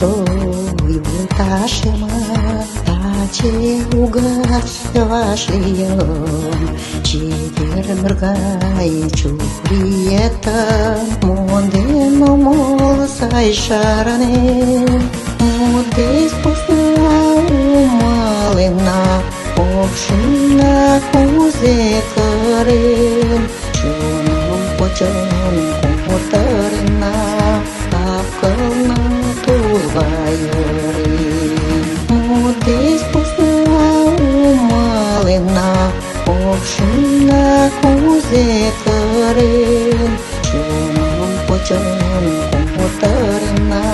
Iubitașă-mă, tace ugaș-vașlion, Citer mrgai ciurietă, Monde no mol sai šarane, Monde spusna umalena, Obšina kuzekaren, Čunom počon kumotarina, Apkalna turvajorin. Monde spusna umalena, Obšina kuzekaren, Čunom počon kumotarina,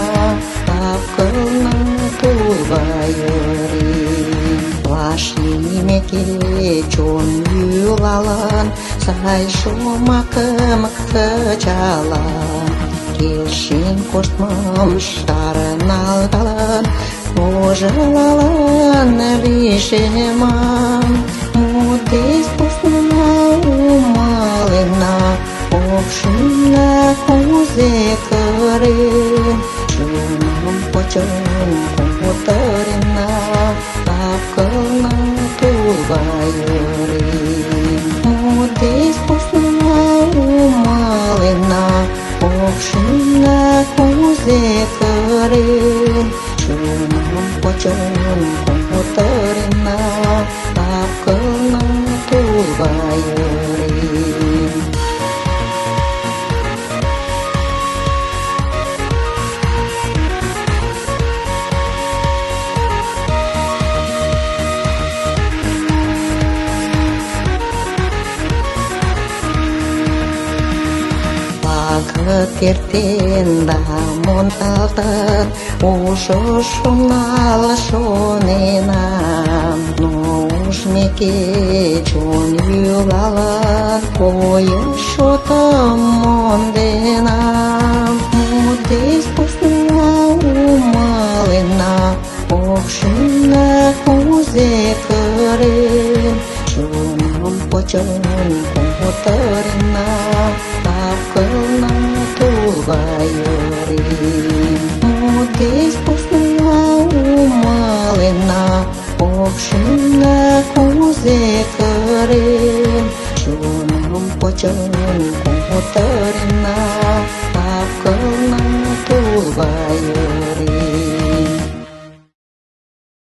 Apkalna turvajorin. Vașlimeke чон юлалан, Сай шомакымык кычалан, Келшен коштмым шарналгалан, Ожылалан лишемам. Мудес посна умалена, Обшина кузекырен, Чуном почон кумотарена, Apkalna turvajorin. Mudes posna umalena, Obšina kuzekaren, Čunom počon kumotarena, Apkalna turvajorin. Kertenda montaltan, Ușo șonal șonenam, Nușmeke čon jugalan, Oje šotam mondenam. Mudes posna umalena, Obšina kuzekaren, Čunom počon kumotarena, Apkalna turvajorin. Mudes posna umalena, Obšina kuzekaren, Čunom počon kumotarena, Apkalna